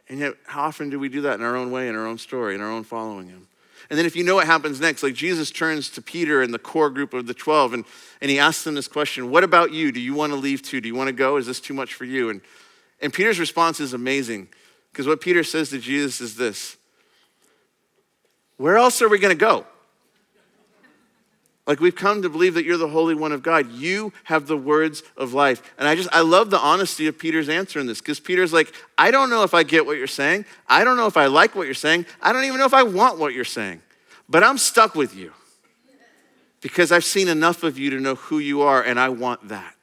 S1: And yet, how often do we do that in our own way, in our own story, in our own following him? And then if you know what happens next, like Jesus turns to Peter and the core group of the 12, and he asks them this question, what about you? Do you want to leave too? Do you want to go? Is this too much for you? And Peter's response is amazing, because what Peter says to Jesus is this, where else are we going to go? Like, we've come to believe that you're the Holy One of God. You have the words of life. And I love the honesty of Peter's answer in this, because Peter's like, I don't know if I get what you're saying. I don't know if I like what you're saying. I don't even know if I want what you're saying. But I'm stuck with you because I've seen enough of you to know who you are, and I want that.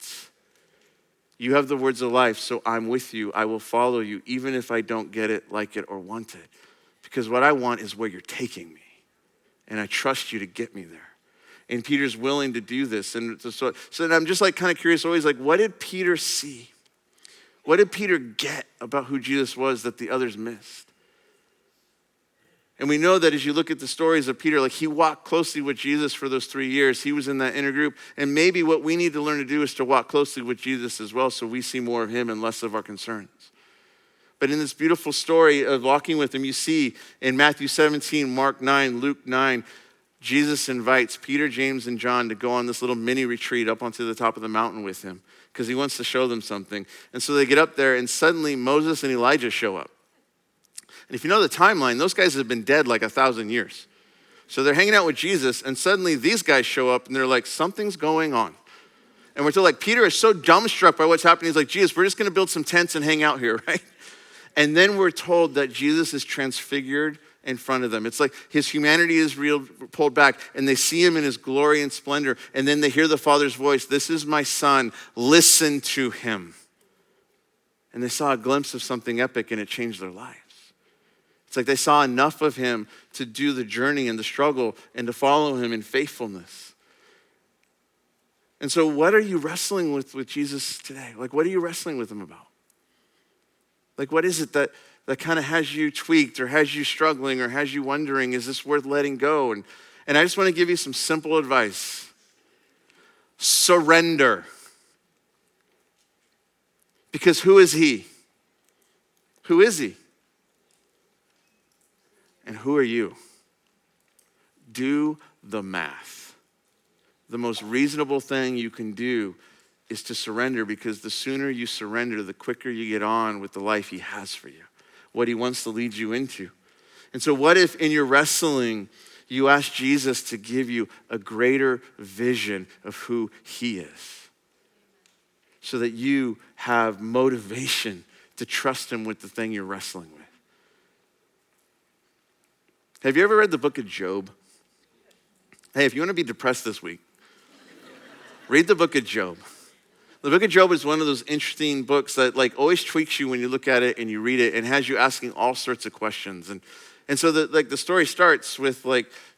S1: You have the words of life, so I'm with you. I will follow you, even if I don't get it, like it, or want it. Because what I want is where you're taking me, and I trust you to get me there. And Peter's willing to do this. And so I'm just like kind of curious always, like, what did Peter see? What did Peter get about who Jesus was that the others missed? And we know that as you look at the stories of Peter, like, he walked closely with Jesus for those 3 years. He was in that inner group. And maybe what we need to learn to do is to walk closely with Jesus as well, so we see more of him and less of our concerns. But in this beautiful story of walking with him, you see in Matthew 17, Mark 9, Luke 9, Jesus invites Peter, James, and John to go on this little mini retreat up onto the top of the mountain with him, because he wants to show them something. And so they get up there, and suddenly Moses and Elijah show up. And if you know the timeline, those guys have been dead like 1,000 years. So they're hanging out with Jesus, and suddenly these guys show up, and they're like, something's going on. And we're told, like, Peter is so dumbstruck by what's happening. He's like, Jesus, we're just going to build some tents and hang out here, right? And then we're told that Jesus is transfigured in front of them. It's like his humanity is pulled back, and they see him in his glory and splendor, and then they hear the Father's voice, this is my son, listen to him. And they saw a glimpse of something epic, and it changed their lives. It's like they saw enough of him to do the journey and the struggle and to follow him in faithfulness. And so what are you wrestling with Jesus today? Like, what are you wrestling with him about? Like, what is it that kind of has you tweaked or has you struggling or has you wondering, is this worth letting go? And I just want to give you some simple advice. Surrender. Because who is he? Who is he? And who are you? Do the math. The most reasonable thing you can do is to surrender, because the sooner you surrender, the quicker you get on with the life he has for you, what he wants to lead you into. And so what if in your wrestling, you ask Jesus to give you a greater vision of who he is, so that you have motivation to trust him with the thing you're wrestling with? Have you ever read the book of Job? Hey, if you want to be depressed this week, read the book of Job. The book of Job is one of those interesting books that always tweaks you when you look at it and you read it, and has you asking all sorts of questions. And so the story starts with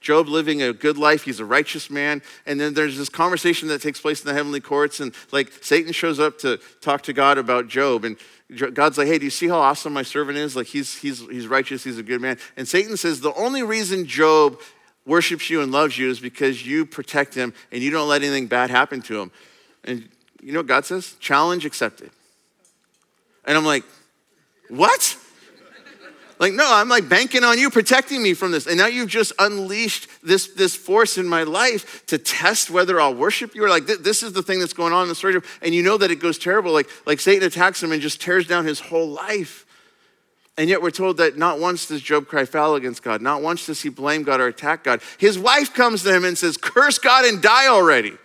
S1: Job living a good life. He's a righteous man. And then there's this conversation that takes place in the heavenly courts, and Satan shows up to talk to God about Job. And God's like, hey, do you see how awesome my servant is? He's righteous, he's a good man. And Satan says, the only reason Job worships you and loves you is because you protect him and you don't let anything bad happen to him. And you know what God says? Challenge accepted. And I'm like, what? No, I'm banking on you protecting me from this. And now you've just unleashed this force in my life to test whether I'll worship you. Or this is the thing that's going on in the story. And you know that it goes terrible. Like Satan attacks him and just tears down his whole life. And yet we're told that not once does Job cry foul against God. Not once does he blame God or attack God. His wife comes to him and says, curse God and die already.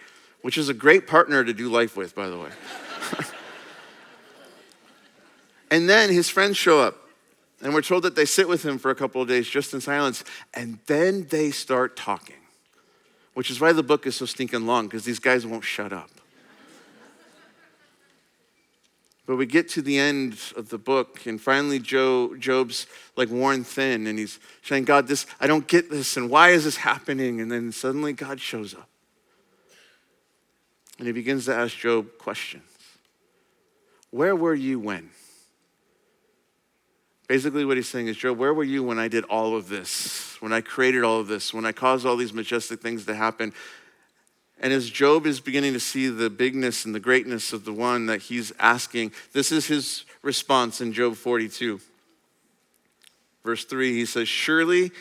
S1: Which is a great partner to do life with, by the way. And then his friends show up. And we're told that they sit with him for a couple of days just in silence. And then they start talking. Which is why the book is so stinking long, because these guys won't shut up. But we get to the end of the book, and finally Job's worn thin, and he's saying, God, I don't get this, and why is this happening? And then suddenly God shows up. And he begins to ask Job questions. Where were you when? Basically what he's saying is, Job, where were you when I did all of this? When I created all of this? When I caused all these majestic things to happen? And as Job is beginning to see the bigness and the greatness of the one that he's asking, this is his response in Job 42. Verse 3, he says, surely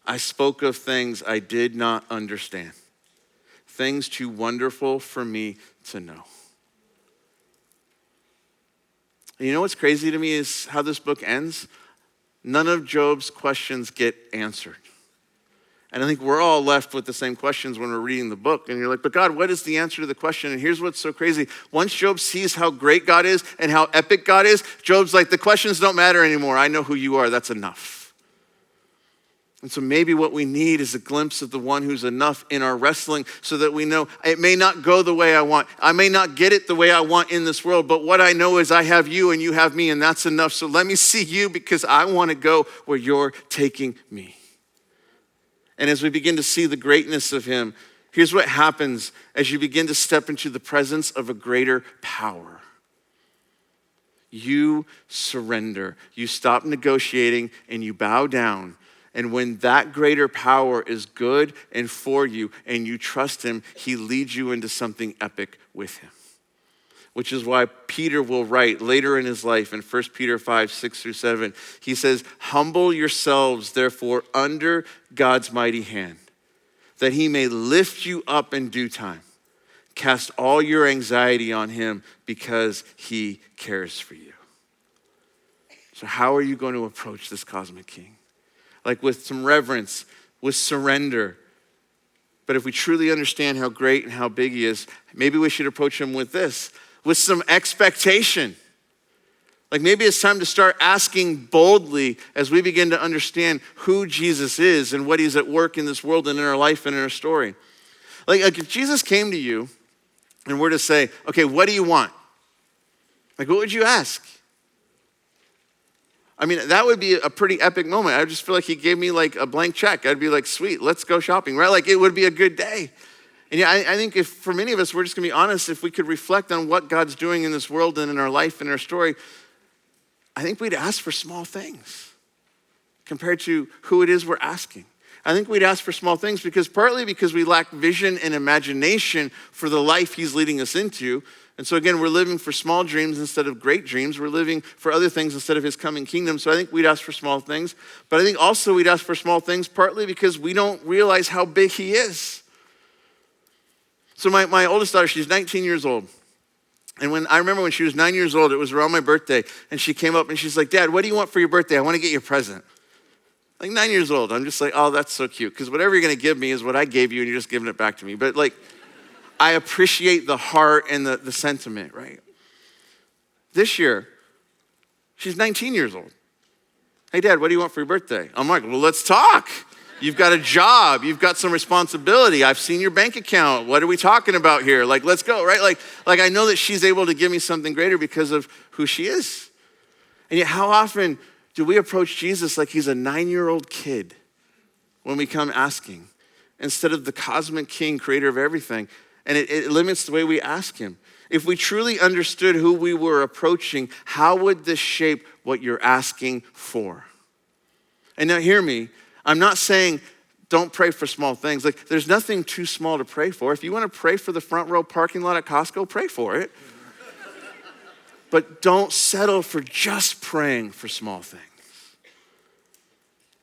S1: I spoke of things I did not understand, things too wonderful for me to know. And you know what's crazy to me is how this book ends? None of Job's questions get answered. And I think we're all left with the same questions when we're reading the book. And you're like, but God, what is the answer to the question? And here's what's so crazy. Once Job sees how great God is and how epic God is, Job's like, the questions don't matter anymore. I know who you are. That's enough. And so maybe what we need is a glimpse of the one who's enough in our wrestling, so that we know it may not go the way I want. I may not get it the way I want in this world, but what I know is I have you and you have me, and that's enough. So let me see you, because I want to go where you're taking me. And as we begin to see the greatness of him, here's what happens as you begin to step into the presence of a greater power. You surrender. You stop negotiating and you bow down. And when that greater power is good and for you and you trust him, he leads you into something epic with him. Which is why Peter will write later in his life in 1 Peter 5, 6-7, he says, humble yourselves, therefore, under God's mighty hand, that he may lift you up in due time. Cast all your anxiety on him, because he cares for you. So how are you going to approach this cosmic king? With some reverence, with surrender. But if we truly understand how great and how big he is, maybe we should approach him with this, with some expectation. Maybe it's time to start asking boldly as we begin to understand who Jesus is and what he's at work in this world and in our life and in our story. If Jesus came to you and were to say, okay, what do you want? What would you ask? I mean, that would be a pretty epic moment. I just feel like he gave me a blank check. I'd be like, sweet, let's go shopping, right? It would be a good day. And yeah, I think if for many of us, we're just gonna be honest, if we could reflect on what God's doing in this world and in our life and our story, I think we'd ask for small things compared to who it is we're asking. I think we'd ask for small things partly because we lack vision and imagination for the life he's leading us into. And so again, we're living for small dreams instead of great dreams. We're living for other things instead of his coming kingdom. So I think we'd ask for small things. But I think also we'd ask for small things partly because we don't realize how big he is. So my oldest daughter, she's 19 years old. And I remember when she was 9 years old, it was around my birthday, and she came up and she's like, Dad, what do you want for your birthday? I want to get you a present. Like 9 years old. I'm just like, oh, that's so cute. Because whatever you're going to give me is what I gave you, and you're just giving it back to me. But like, I appreciate the heart and the sentiment, right? This year, she's 19 years old. Hey, Dad, what do you want for your birthday? I'm like, well, let's talk. You've got a job. You've got some responsibility. I've seen your bank account. What are we talking about here? Like, let's go, right? Like I know that she's able to give me something greater because of who she is. And yet how often do we approach Jesus like he's a 9-year-old kid when we come asking instead of the cosmic king, creator of everything? And it limits the way we ask him. If we truly understood who we were approaching, how would this shape what you're asking for? And now hear me. I'm not saying don't pray for small things. Like, there's nothing too small to pray for. If you want to pray for the front row parking lot at Costco, pray for it. But don't settle for just praying for small things.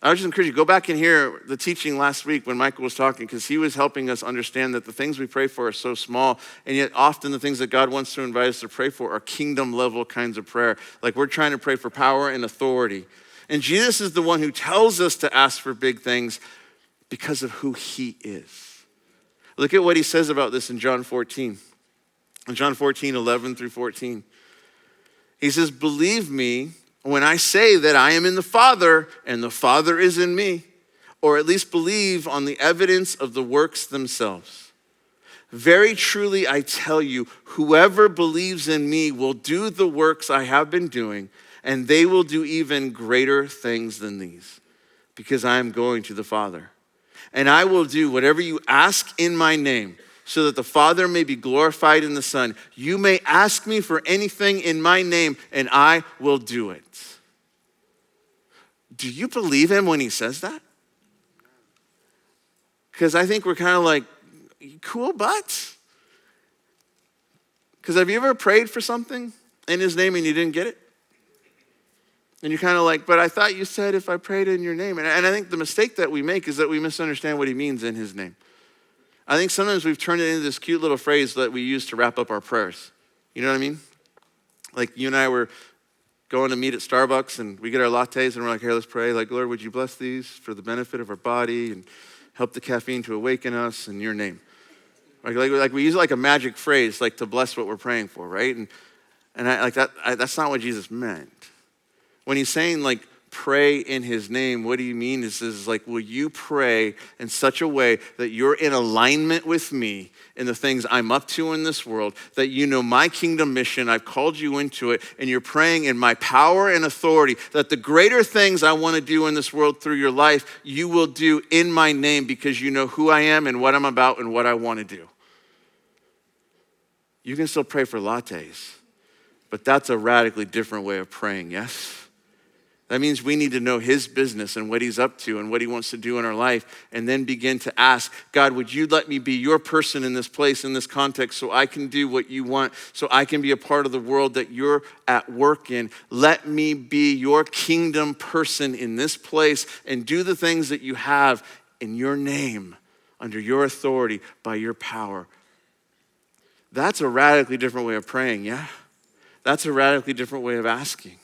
S1: I would just encourage you, go back and hear the teaching last week when Michael was talking, because he was helping us understand that the things we pray for are so small, and yet often the things that God wants to invite us to pray for are kingdom level kinds of prayer. Like, we're trying to pray for power and authority. And Jesus is the one who tells us to ask for big things because of who he is. Look at what he says about this in John 14. In John 14, 11 through 14. He says, believe me when I say that I am in the Father and the Father is in me, or at least believe on the evidence of the works themselves. Very truly I tell you, whoever believes in me will do the works I have been doing, and they will do even greater things than these, because I am going to the Father. And I will do whatever you ask in my name, so that the Father may be glorified in the Son. You may ask me for anything in my name, and I will do it. Do you believe him when he says that? Because I think we're kind of like, cool, but? Because have you ever prayed for something in his name and you didn't get it? And you're kind of like, but I thought you said if I prayed in your name. And I think the mistake that we make is that we misunderstand what he means in his name. I think sometimes we've turned it into this cute little phrase that we use to wrap up our prayers. You know what I mean? Like, you and I were going to meet at Starbucks and we get our lattes and we're like, here, let's pray. Like, Lord, would you bless these for the benefit of our body and help the caffeine to awaken us in your name. Like we use like a magic phrase, like to bless what we're praying for, right? And that's not what Jesus meant. When he's saying like pray in his name, what do you mean? Is like, will you pray in such a way that you're in alignment with me in the things I'm up to in this world, that you know my kingdom mission, I've called you into it, and you're praying in my power and authority, that the greater things I want to do in this world through your life, you will do in my name because you know who I am and what I'm about and what I want to do. You can still pray for lattes, but that's a radically different way of praying, yes? That means we need to know his business and what he's up to and what he wants to do in our life, and then begin to ask, God, would you let me be your person in this place, in this context, so I can do what you want, so I can be a part of the world that you're at work in. Let me be your kingdom person in this place and do the things that you have in your name, under your authority, by your power. That's a radically different way of praying, yeah? That's a radically different way of asking.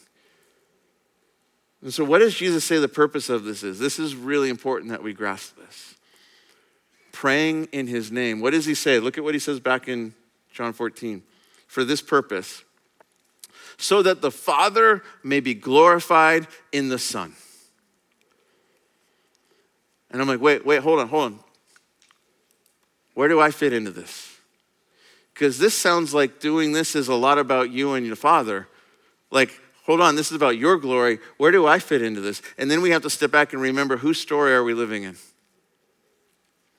S1: And so what does Jesus say the purpose of this is? This is really important that we grasp this. Praying in his name. What does he say? Look at what he says back in John 14. For this purpose, so that the Father may be glorified in the Son. And I'm like, wait, hold on. Where do I fit into this? Because this sounds like doing this is a lot about you and your Father. Like, hold on, this is about your glory. Where do I fit into this? And then we have to step back and remember, whose story are we living in?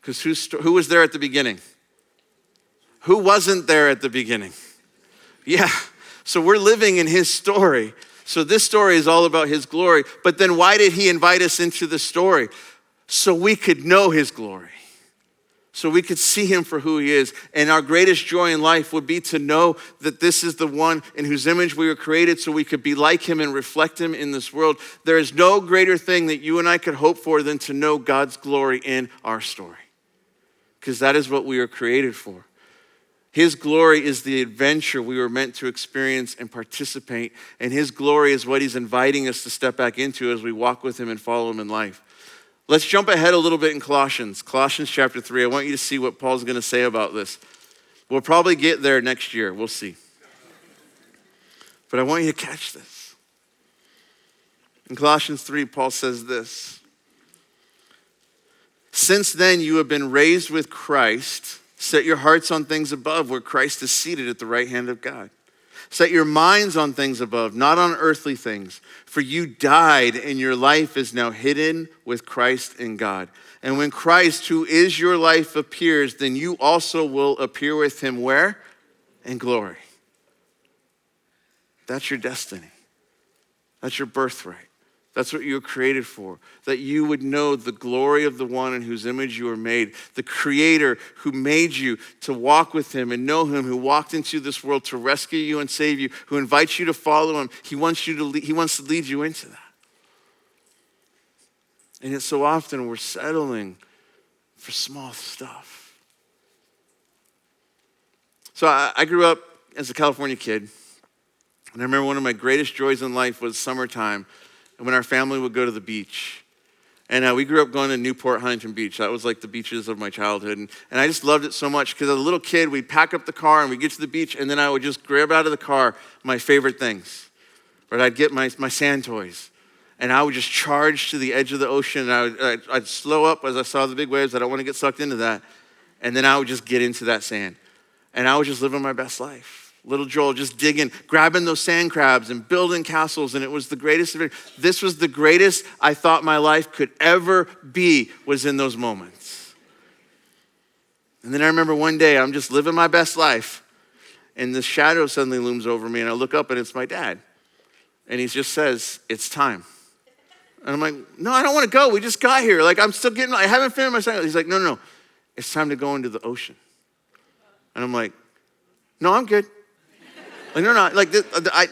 S1: Because who was there at the beginning? Who wasn't there at the beginning? Yeah, so we're living in his story. So this story is all about his glory. But then why did he invite us into the story? So we could know his glory. So we could see him for who he is. And our greatest joy in life would be to know that this is the one in whose image we were created, so we could be like him and reflect him in this world. There is no greater thing that you and I could hope for than to know God's glory in our story. Because that is what we are created for. His glory is the adventure we were meant to experience and participate. And his glory is what he's inviting us to step back into as we walk with him and follow him in life. Let's jump ahead a little bit in Colossians chapter 3. I want you to see what Paul's going to say about this. We'll probably get there next year. We'll see. But I want you to catch this. In Colossians 3, Paul says this. Since then you have been raised with Christ. Set your hearts on things above where Christ is seated at the right hand of God. Set your minds on things above, not on earthly things. For you died and your life is now hidden with Christ in God. And when Christ, who is your life, appears, then you also will appear with him where? In glory. That's your destiny. That's your birthright. That's what you were created for, that you would know the glory of the one in whose image you were made, the creator who made you to walk with him and know him, who walked into this world to rescue you and save you, who invites you to follow him. He wants to lead you into that. And yet so often we're settling for small stuff. So I grew up as a California kid, and I remember one of my greatest joys in life was summertime, when our family would go to the beach. And we grew up going to Newport, Huntington Beach. That was like the beaches of my childhood. And I just loved it so much because as a little kid, we'd pack up the car and we'd get to the beach and then I would just grab out of the car my favorite things. Right? I'd get my sand toys and I would just charge to the edge of the ocean. And I'd slow up as I saw the big waves. I don't want to get sucked into that. And then I would just get into that sand. And I was just living my best life. Little Joel just digging, grabbing those sand crabs and building castles. And it was the greatest. This was the greatest I thought my life could ever be, was in those moments. And then I remember one day I'm just living my best life. And the shadow suddenly looms over me and I look up and it's my dad. And he just says, it's time. And I'm like, no, I don't want to go. We just got here. Like I haven't finished my sentence. He's like, no. It's time to go into the ocean. And I'm like, no, I'm good. Like, no, like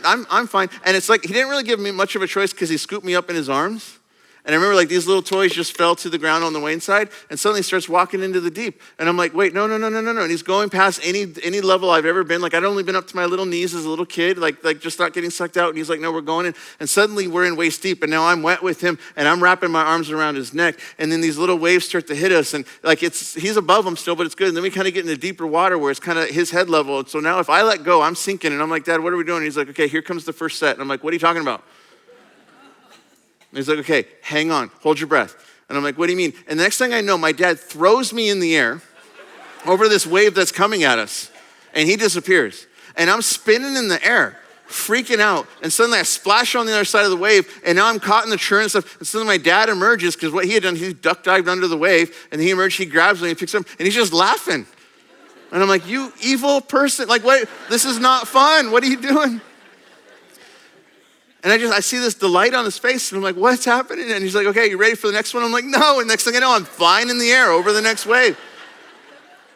S1: I'm fine. And it's like, he didn't really give me much of a choice because he scooped me up in his arms. And I remember like these little toys just fell to the ground on the Wayne side and suddenly he starts walking into the deep. And I'm like, wait, no. And he's going past any level I've ever been. Like I'd only been up to my little knees as a little kid, like just not getting sucked out. And he's like, no, we're going in. And suddenly we're in waist deep and now I'm wet with him and I'm wrapping my arms around his neck. And then these little waves start to hit us and like he's above them still, but it's good. And then we kind of get into deeper water where it's kind of his head level. And so now if I let go, I'm sinking and I'm like, Dad, what are we doing? And he's like, okay, here comes the first set. And I'm like, what are you talking about? And he's like, okay, hang on, hold your breath. And I'm like, what do you mean? And the next thing I know, my dad throws me in the air over this wave that's coming at us. And he disappears. And I'm spinning in the air, freaking out. And suddenly I splash on the other side of the wave. And now I'm caught in the churn and stuff. And suddenly my dad emerges because what he had done, he duck dived under the wave. And he emerged, he grabs me and picks him up. And he's just laughing. And I'm like, you evil person. Like, what? This is not fun. What are you doing? And I see this delight on his face, and I'm like, what's happening? And he's like, okay, you ready for the next one? I'm like, no. And next thing I know, I'm flying in the air over the next wave.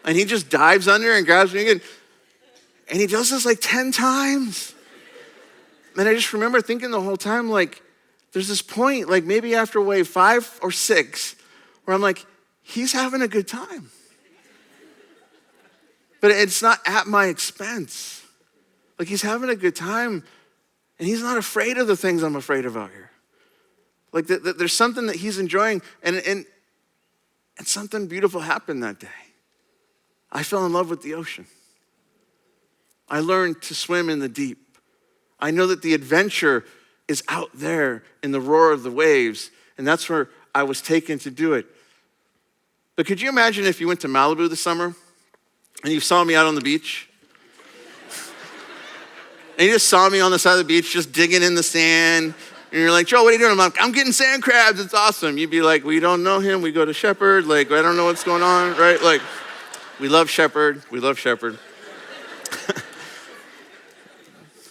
S1: And he just dives under and grabs me again. And he does this like 10 times. And I just remember thinking the whole time, like, there's this point, like maybe after wave 5 or 6, where I'm like, he's having a good time. But it's not at my expense. Like he's having a good time. And he's not afraid of the things I'm afraid of out here. Like there's something that he's enjoying and something beautiful happened that day. I fell in love with the ocean. I learned to swim in the deep. I know that the adventure is out there in the roar of the waves, and that's where I was taken to do it. But could you imagine if you went to Malibu this summer and you saw me out on the beach? And you just saw me on the side of the beach just digging in the sand. And you're like, Joe, what are you doing? I'm like, I'm getting sand crabs. It's awesome. You'd be like, we don't know him. We go to Shepherd. Like, I don't know what's going on, right? Like, we love Shepherd. We love Shepherd.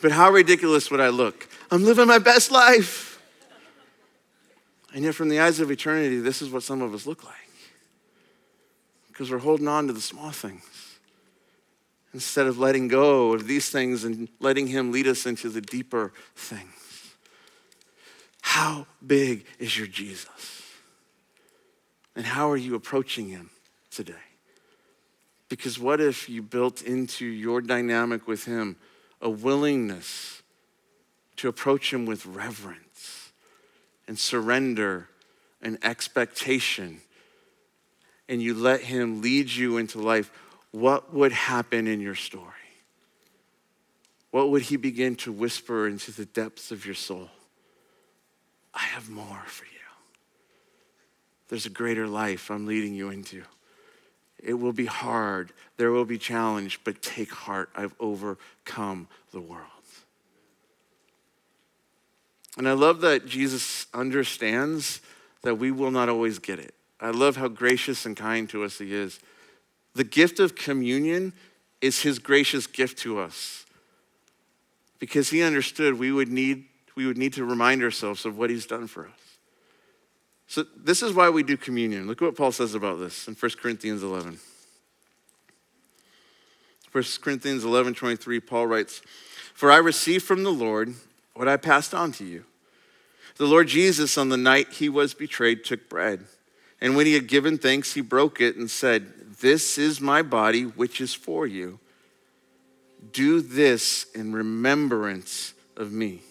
S1: But how ridiculous would I look? I'm living my best life. And yet from the eyes of eternity, this is what some of us look like. Because we're holding on to the small things instead of letting go of these things and letting him lead us into the deeper things. How big is your Jesus? And how are you approaching him today? Because what if you built into your dynamic with him a willingness to approach him with reverence and surrender and expectation, and you let him lead you into life? What would happen in your story? What would he begin to whisper into the depths of your soul? I have more for you. There's a greater life I'm leading you into. It will be hard. There will be challenge, but take heart. I've overcome the world. And I love that Jesus understands that we will not always get it. I love how gracious and kind to us he is. The gift of communion is his gracious gift to us because he understood we would need to remind ourselves of what he's done for us. So this is why we do communion. Look at what Paul says about this in 1 Corinthians 11. 1 Corinthians 11:23, Paul writes, "For I received from the Lord what I passed on to you. The Lord Jesus, on the night he was betrayed, took bread. And when he had given thanks, he broke it and said, 'This is my body, which is for you. Do this in remembrance of me.'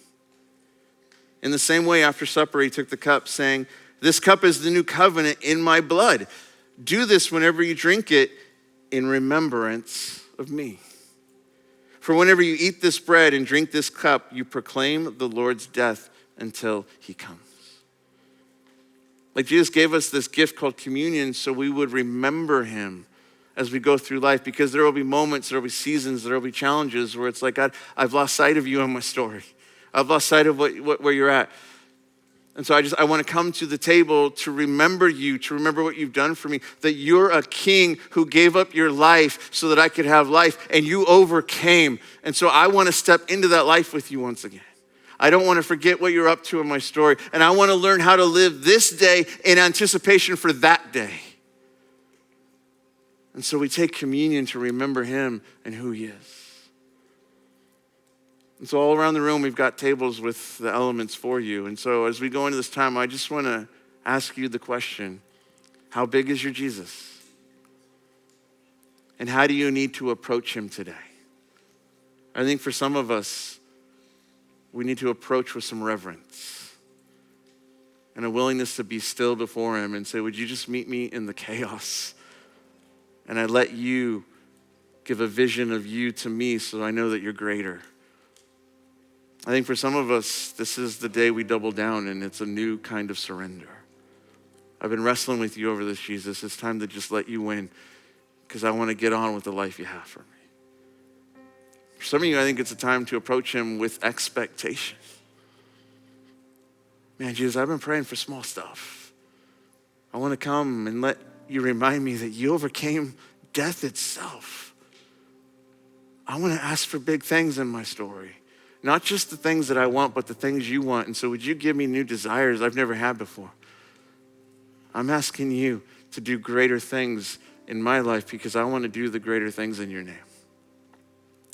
S1: In the same way, after supper, he took the cup, saying, 'This cup is the new covenant in my blood. Do this whenever you drink it in remembrance of me. For whenever you eat this bread and drink this cup, you proclaim the Lord's death until he comes.'" Like Jesus gave us this gift called communion so we would remember him as we go through life, because there will be moments, there will be seasons, there will be challenges where it's like, God, I've lost sight of you in my story. I've lost sight of where you're at. And so I want to come to the table to remember you, to remember what you've done for me, that you're a king who gave up your life so that I could have life, and you overcame. And so I want to step into that life with you once again. I don't want to forget what you're up to in my story, and I want to learn how to live this day in anticipation for that day. And so we take communion to remember him and who he is. And so all around the room, we've got tables with the elements for you. And so as we go into this time, I just want to ask you the question, how big is your Jesus? And how do you need to approach him today? I think for some of us, we need to approach with some reverence and a willingness to be still before him and say, would you just meet me in the chaos? And I let you give a vision of you to me so I know that you're greater. I think for some of us, this is the day we double down, and it's a new kind of surrender. I've been wrestling with you over this, Jesus. It's time to just let you win, because I want to get on with the life you have for me. For some of you, I think it's a time to approach him with expectation. Man, Jesus, I've been praying for small stuff. I want to come and let you remind me that you overcame death itself. I want to ask for big things in my story. Not just the things that I want, but the things you want. And so would you give me new desires I've never had before? I'm asking you to do greater things in my life because I want to do the greater things in your name.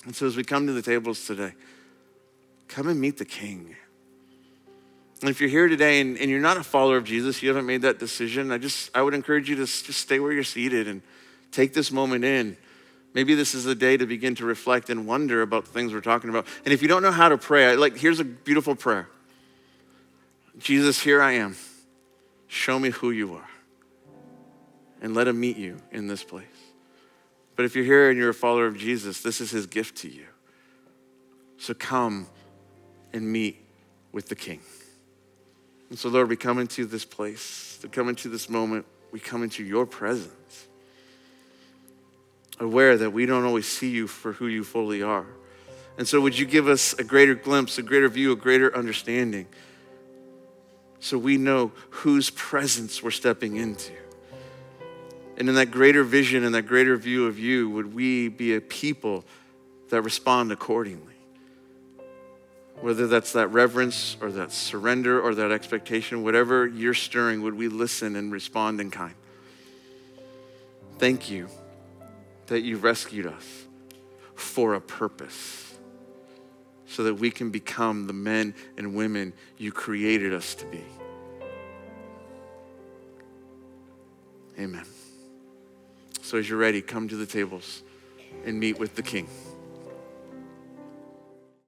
S1: And so as we come to the tables today, come and meet the King. And if you're here today and you're not a follower of Jesus, you haven't made that decision, I would encourage you to just stay where you're seated and take this moment in. Maybe this is a day to begin to reflect and wonder about the things we're talking about. And if you don't know how to pray, here's a beautiful prayer. Jesus, here I am. Show me who you are. And let him meet you in this place. But if you're here and you're a follower of Jesus, this is his gift to you. So come and meet with the King. And so, Lord, we come into this place, to come into this moment, we come into your presence, aware that we don't always see you for who you fully are. And so would you give us a greater glimpse, a greater view, a greater understanding, so we know whose presence we're stepping into. And in that greater vision and that greater view of you, would we be a people that respond accordingly? Whether that's that reverence or that surrender or that expectation, whatever you're stirring, would we listen and respond in kind? Thank you that you rescued us for a purpose, so that we can become the men and women you created us to be. Amen. So as you're ready, come to the tables and meet with the King.